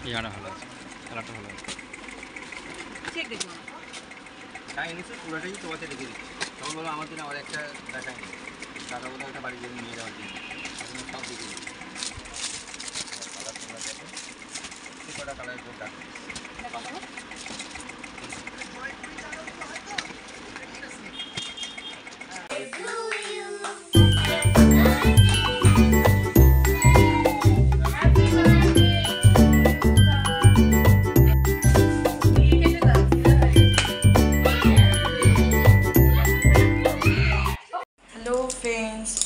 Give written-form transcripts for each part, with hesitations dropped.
ইয়াটা ভালো আছে, খেলাটা ভালো আছে। পুরোটাই তোমাকে রেখে দিচ্ছি। তখন বলো আমার জন্য আর একটা দেখায় নি, দাদা বলে একটা বাড়ি জন্য নিয়ে যাওয়ার জন্য সব দেখে দিচ্ছি। কালার তোমরা দেখো, কটা কালারের জন্য ডাক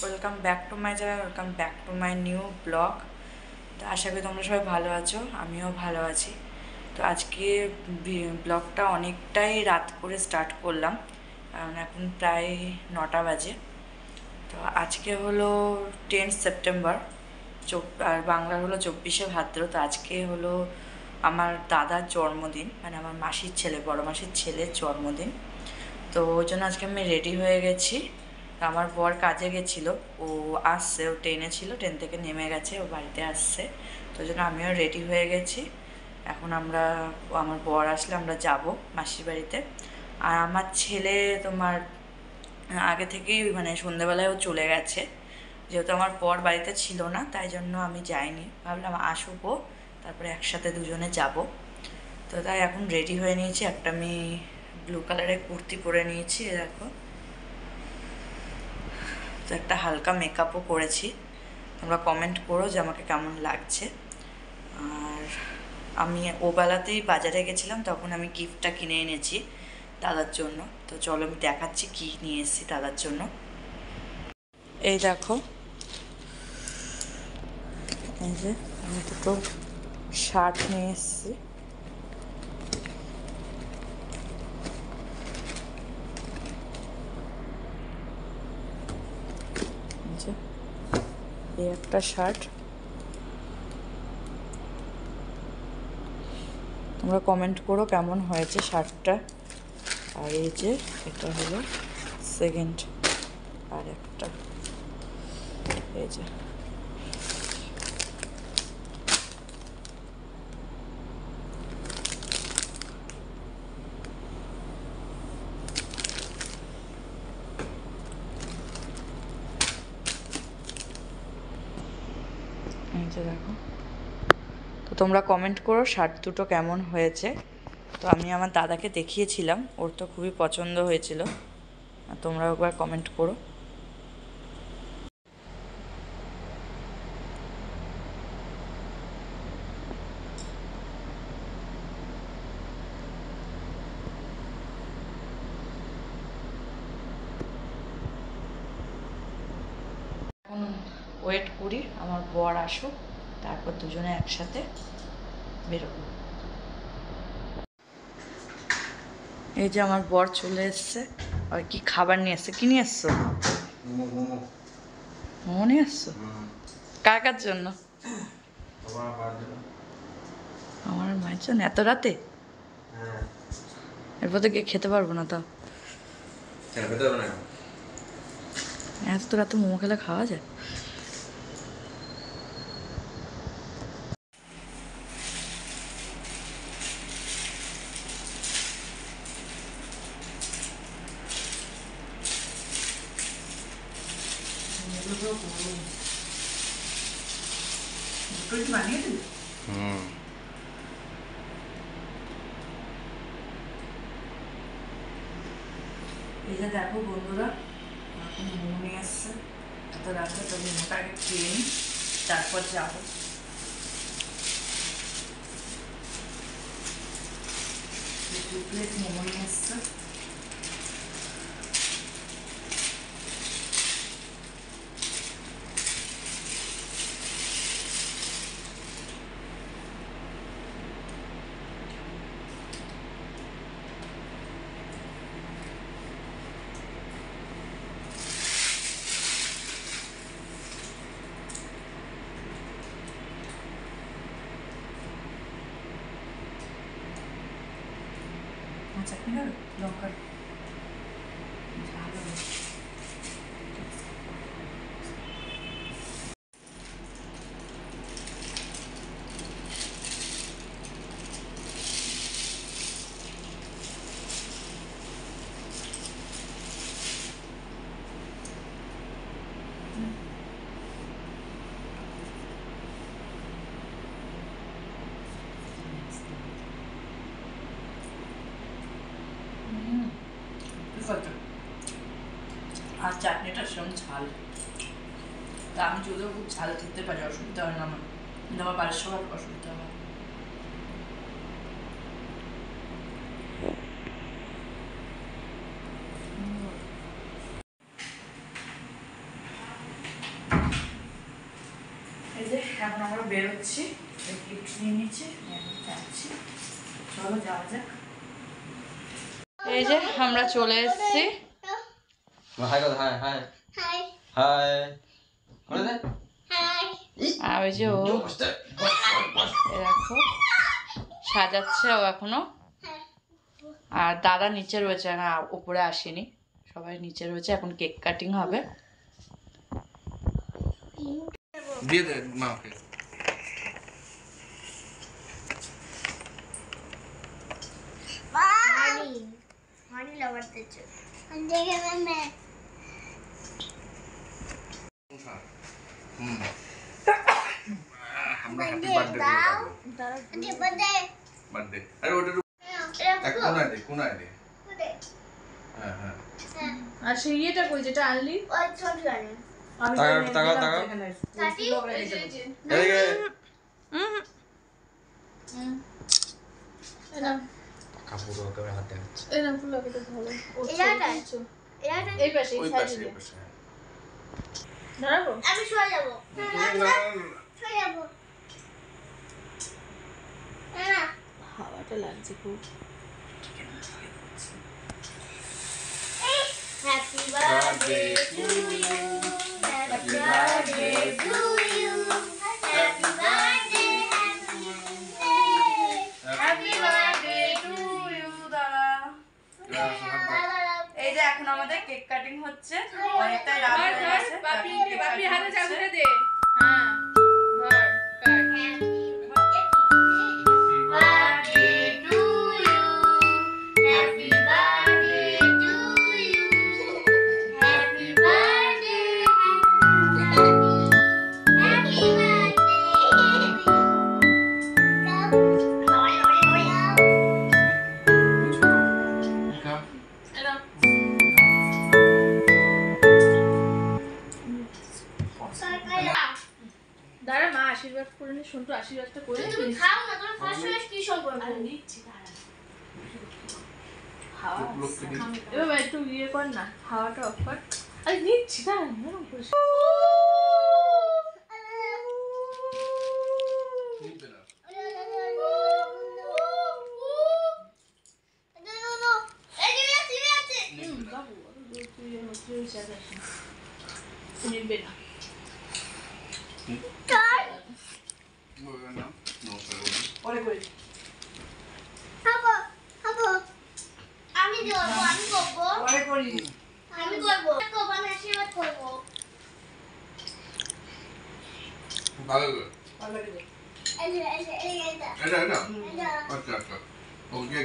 welcome back to my channel, welcome back to my new blog. তো আশা করি তোমরা সবাই ভালো আছো, আমিও ভালো আছি। তো আজকে ব্লগটা অনেকটাই রাত করে স্টার্ট করলাম, কারণ এখন প্রায় 9টা বাজে। তো আজকে হলো 10 সেপ্টেম্বর, আর বাংলার হলো 24শে ভাদ্র। তো আজকে হলো আমার দাদার জন্মদিন, মানে আমার মাসির ছেলে, বড় মাসির ছেলের জন্মদিন। তো ওই জন্য আজকে আমি রেডি হয়ে গেছি। আমার বর কাজে গেছিলো, ও আসছে, ও ট্রেনে ছিল, ট্রেন থেকে নেমে গেছে, ও বাড়িতে আসছে। তো ওই জন্য আমিও রেডি হয়ে গেছি। এখন আমার বর আসলে আমরা যাব মাসির বাড়িতে। আর আমার ছেলে তোমার আগে থেকেই মানে সন্ধ্যেবেলায় ও চলে গেছে, যেহেতু আমার বর বাড়িতে ছিল না, তাই জন্য আমি যাইনি। ভাবলাম আসবো, তারপরে একসাথে দুজনে যাব। তো তাই এখন রেডি হয়ে নিয়েছি। একটা আমি ব্লু কালারের কুর্তি পরে নিয়েছি, দেখো। তো একটা হালকা মেকআপও করেছি, তোমরা কমেন্ট করো যে আমাকে কেমন লাগছে। আর আমি ওবেলাতেই বাজারে গেছিলাম, তখন আমি গিফটটা কিনে এনেছি দাদার জন্য। তো চলো আমি দেখাচ্ছি কী নিয়ে এসেছি দাদার জন্য। এই দেখো, এই যে আমি দুটো শার্ট নিয়ে এসেছি। এই একটা শার্ট, তোমরা কমেন্ট করো কেমন হয়েছে শার্টটা। আর এই যে এটা হলো সেকেন্ড, আর একটা এই যে। দেখো, তো তোমরা কমেন্ট করো শার্ট দুটো কেমন হয়েছে। তো আমি আমার দাদাকে দেখিয়েছিলাম, ওর তো খুবই পছন্দ হয়েছিল। তোমরা একবার কমেন্ট করো। এখন ওয়েট করি আমার বর আসুক, তারপর দুজনে একসাথে বেরোবো। এই যে আমার বর চলে এসছে, আর কি খাবার নিয়ে এসছে। কি নিয়ে এসছো? মোমো নিয়ে এসছো? কার কার জন্য? আমার মায়ের জন্য? এত রাতে? এরপর তো গিয়ে খেতে পারবো না। তো এত রাতে মোমো খেলে খাওয়া যায়? বানিয়ে দিবি? এই যে দেখো বন্ধুরা, এখন মোমো নিয়ে আসছে এত রাতে। তো মোমোটা আগে খেয়ে নিই, তারপর যাবো। দু প্লেট মোমো নিয়ে আসছে। চাটনি খাবে লঙ্কার ভালো আর চাটনিটা সেরকম ঝাল তা আমি যদিও খুব ঝাল খেতে পারি অসুবিধা হয় না আমার কিন্তু আমার বাড়ির সবার অসুবিধা হয় এই যে এখন আমরা বেরোচ্ছি গিফট নিয়ে নিচ্ছি এখন যাচ্ছি চলো যাওয়া যাক এই যে আমরা চলে এসেছি হাই কর হাই হাই হাই করে দে আর ওই যে ও দেখো সাজাচ্ছে ও এখনো আর দাদা নিচে রয়েছে না উপরে আসেনি সবাই নিচে রয়েছে এখন কেক কাটিং হবে দিয়ে দে মাকে Money lover teacher. And they give me. আমরা happy birthday Happy birthday. Birthday আরে ওটা এক কোনায় দে হ্যাঁ হ্যাঁ আর সেই ইয়েটা কই যেটা আনলি ওই ছোট গানে টাকা কাটি এদিকে এনা কাপড় ওকে হাতে আছে এনা ফুল লাগে তো ভালো এটা এই পাশে এই ওই সাইডে পাশে দাঁড়াবো আমি সরে যাব সরে যাব না হাওয়াটা লাগছে খুব Happy birthday to you. Happy birthday to you. Happy birthday, happy birthday. Happy birthday to you. এই যে এখন আমাদের কেক কাটিং হচ্ছে অনেকটাই রাত হয়ে গেছে বাপি বাপি হাতে চাবিটা দে হ্যাঁ ধর কাট Birthday to you. Happy birthday to you. Happy birthday. Happy Ena birthday. দাঁড়া মা আশীর্বাদ করে নি শুনতো আশীর্বাদটা করে তুমি খাও না তোমার ফার্স্ট চয়েস কি সম্পর্ক নিচ্ছি দাঁড়া হাওয়া এবার একটু ইয়ে কর না হাওয়াটা অফ কর আরে নিচ্ছি দাঁড়া নরম করিস বাবু তুই তুই চালাস না নিবে না পরে করি আমি করবো আমি করবো পরে করি আমি করবো আমি আশীর্বাদ করবো ভালো পরে করি এটা আচ্ছা আচ্ছা ওকে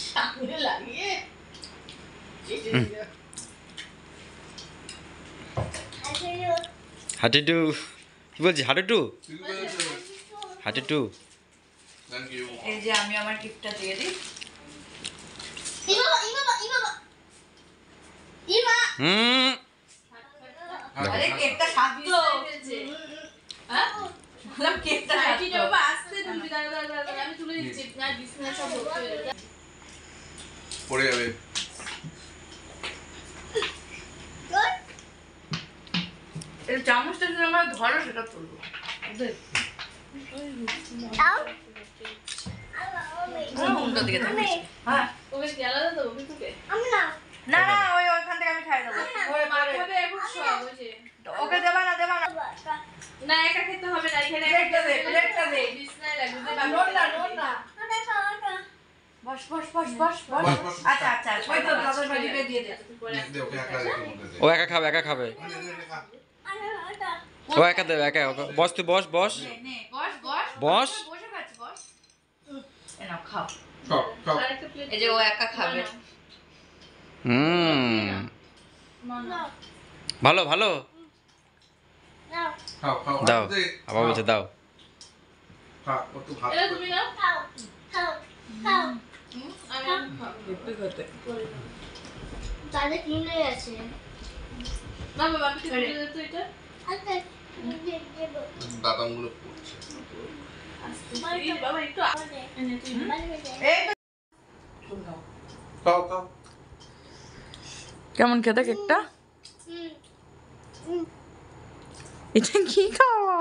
সামনে লাগিয়ে হাঁটিটু কি বলছি হাঁটিটু হাঁটিটু থ্যাংক ইউ এই যে আমি আমার গিফটটা দিয়ে দিই হুম আরে কেকটা সাধ্য হ্যাঁ বললাম কেকটা সাইডে সাধ্য যাবো আসতে তুমি দাঁড়া আমি তুলে দিচ্ছি না বিছনা সব ভর্তি হয়ে যাবে পড়ে যাবে এই চামচটা যদি আমরা ধরো সেটা তুলবো উল্টো দিকে থাকবে হ্যাঁ ওকে কি আলাদা দেবো বিটুকে না না ওই ওইখান থেকে আমি খাই দেবো ওরে মা খাবে এখন সব ওই যে ওকে দেবা না না একা খেতে হবে না, এখানে প্লেটটা দে, প্লেটটা দে। বিছনায় লাগবে। নোট না, নোট না। বস বস বস বস বস। আচ্ছা আচ্ছা, ওই তো দাদার বাড়িতে দিয়ে দে। দে ওকে একটা রেখে মধ্যে দে। ও একা খাবে, একা খাবে। ও একা দেবে, একা। বস তুই, বস বস নে বস বস বস। বসে খাচ্ছি বস। এ নাও খাও। খাও খাও। আরেকটা প্লেট এই যে ও একা খাবে। ভালো ভালো। খাও খাও দাও, দে। আবার বলছে দাও। খাও একটু ভাত এটা তুমি নাও। আমি একটু খেতে। তাদের কিনে আছে না বাবা আমি খেতে দে তো এটা। আচ্ছা বাদামগুলো পড়ছে। এই বাবা একটু এনে তুই এই তো নাও। খাও খাও। কেমন খেতে কেকটা? এটা কি খাওয়া?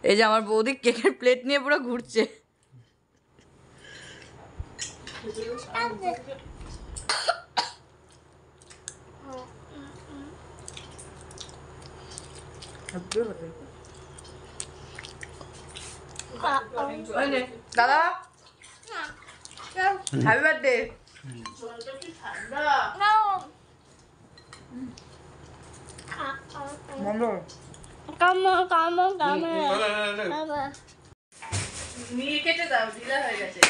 এই যে আমার বৌদি কেকের প্লেট নিয়ে পুরো ঘুরছে। দাদা হ্যাপি বার্থডে। নিয়ে কেটে দাও, ঢিলা হয়ে গেছে।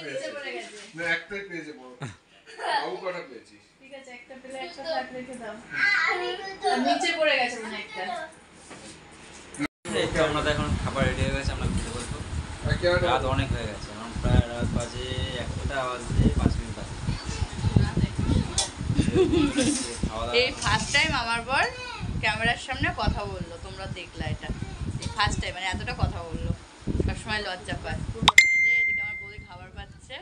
নিচে পড়ে গেছে। না একটাই পেয়েছে বড়। বাবু কটা পেয়েছিস? ঠিক আছে একটা পেলে একটা থাক রেখে দাও। আর নিচে পড়ে গেছে মনে হয় একটা। এই তো আমাদের এখন খাবার রেডি হয়ে গেছে, আমরা খেতে বলবো। আর কি আর রাত অনেক হয়ে গেছে, এখন প্রায় রাত বাজে 1টা বাজে 5 মিনিট বাজে। খাওয়া এই দাওয়া ফার্স্ট টাইম আমার বর ক্যামেরার সামনে কথা বললো, তোমরা দেখলা এটা। এই ফার্স্ট টাইম, মানে এতটা কথা বললো, সবসময় লজ্জা পায়। এই যে এদিকে আমার বৌদি খাবার পাচ্ছে।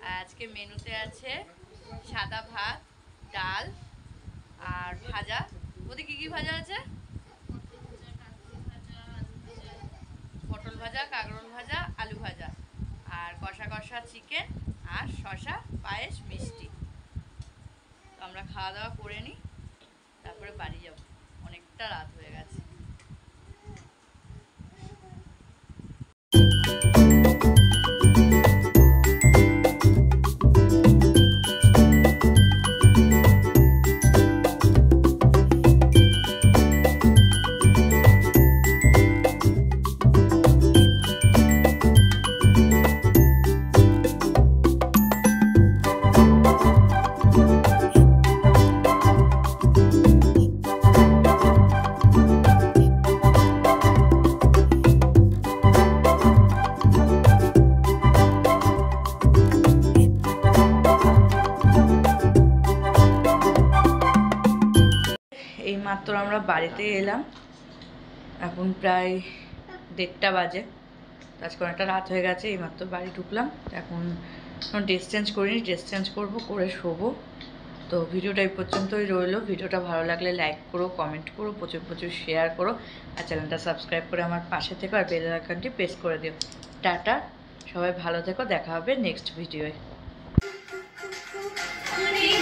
আর আজকে মেনুতে আছে সাদা ভাত, ডাল আর ভাজা। বৌদি কি কি ভাজা আছে? পটল ভাজা, কাঁকরোল ভাজা, আলু ভাজা, আর কষা কষা চিকেন, আর শসা, পায়েস, মিষ্টি। তো আমরা খাওয়া দাওয়া করে নিই, তারপরে বাড়ি যাব, অনেকটা রাত হয়ে গেছে। এইমাত্র আমরা বাড়িতে এলাম, এখন প্রায় 1:30 বাজে। আজকে অনেকটা রাত হয়ে গেছে, এইমাত্র বাড়ি ঢুকলাম। এখন ড্রেস চেঞ্জ করিনি, ড্রেস চেঞ্জ করবো, করে শোবো। তো ভিডিওটা এই পর্যন্তই রইলো। ভিডিওটা ভালো লাগলে লাইক করো, কমেন্ট করো, প্রচুর প্রচুর শেয়ার করো, আর চ্যানেলটা সাবস্ক্রাইব করে আমার পাশে থেকো, আর বেল আইকনটি প্রেস করে দিও। টাটা, সবাই ভালো থেকো, দেখা হবে নেক্সট ভিডিওয়।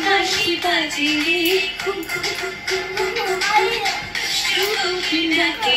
হাসি বাজে শুভ ডাকে